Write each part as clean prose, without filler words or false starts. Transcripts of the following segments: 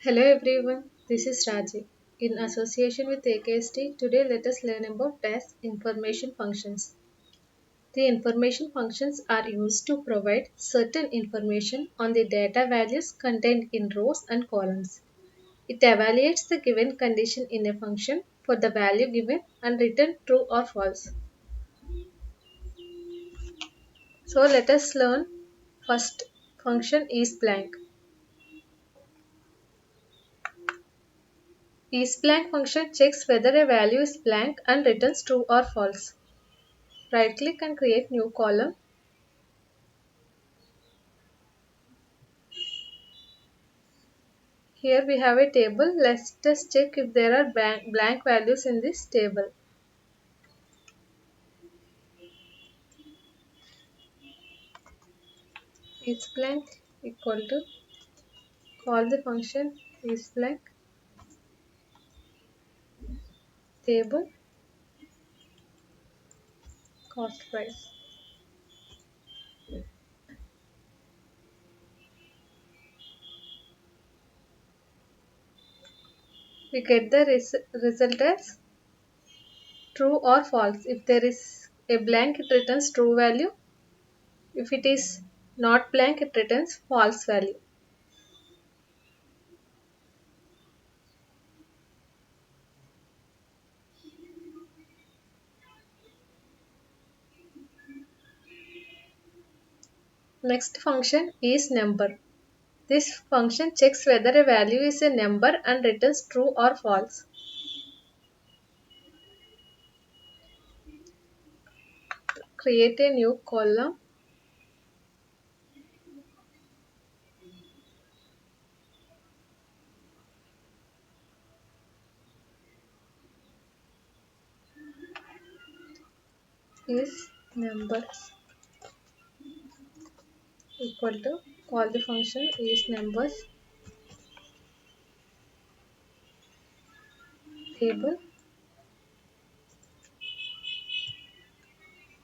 Hello everyone, this is Raji. In association with AKST, today let us learn about DAS information functions. The information functions are used to provide certain information on the data values contained in rows and columns. It evaluates the given condition in a function for the value given and return true or false. So let us learn first function is blank. IsBlank function checks whether a value is blank and returns true or false. Right click and create new column. Here we have a table. Let's just check if there are blank values in this table. Is blank equal to call the function is blank table cost price. We get the result as true or false. If there is a blank, it returns true value. If it is not blank, it returns false value. Next function is number. This function checks whether a value is a number and returns true or false. Create a new column. Is numbers equal to call the function is numbers table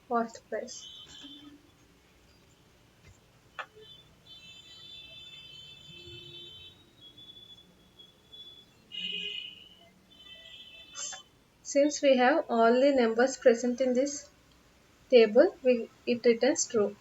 cost price. Since we have all the numbers present in this table, it returns true.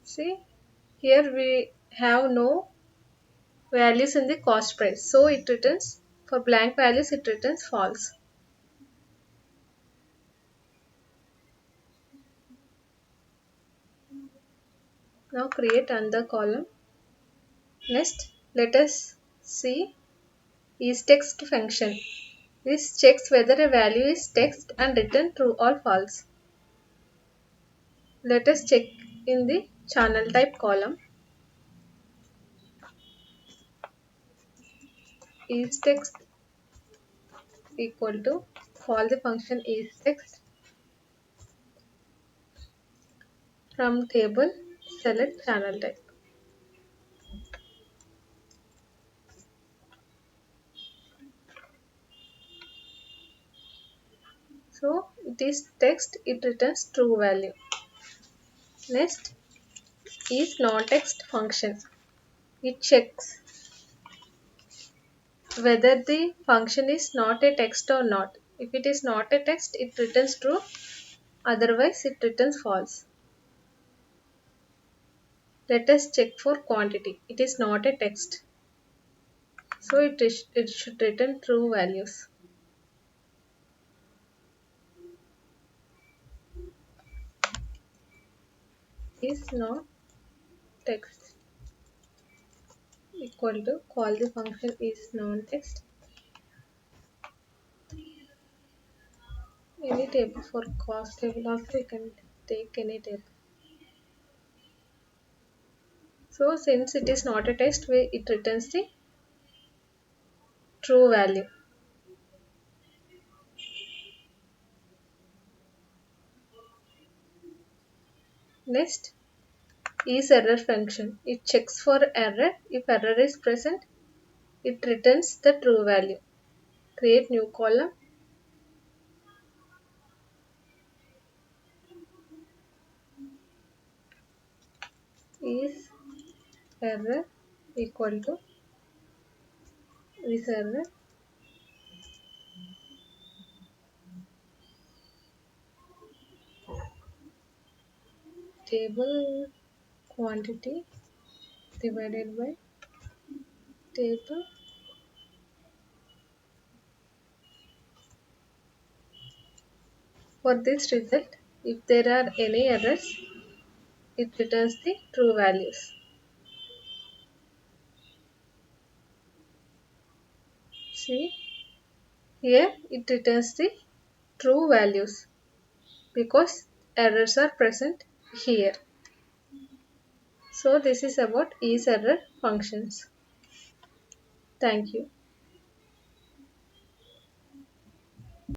See, here we have no values in the cost price, so it returns for blank values it returns false. Now create another column. Next, let us see isText function. This checks whether a value is text and return true or false. Let us check in the channel type column. IsText equal to call the function isText from table select channel type. So it is text, it returns true value. Next is non-text function. It checks whether the function is not a text or not. If it is not a text, it returns true. Otherwise, it returns false. Let us check for quantity. It is not a text. So it should return true values. Is not text equal to call the function is non-text. Any table for cost table also you can take any table. So since it is not a text, it returns the true value. Next is error function. It checks for error. If error is present, it returns the true value. Create new column. Is error equal to is error table quantity divided by table. For this result, if there are any errors, it returns the true values. See, here it returns the true values because errors are present here. So this is about is error functions. Thank you.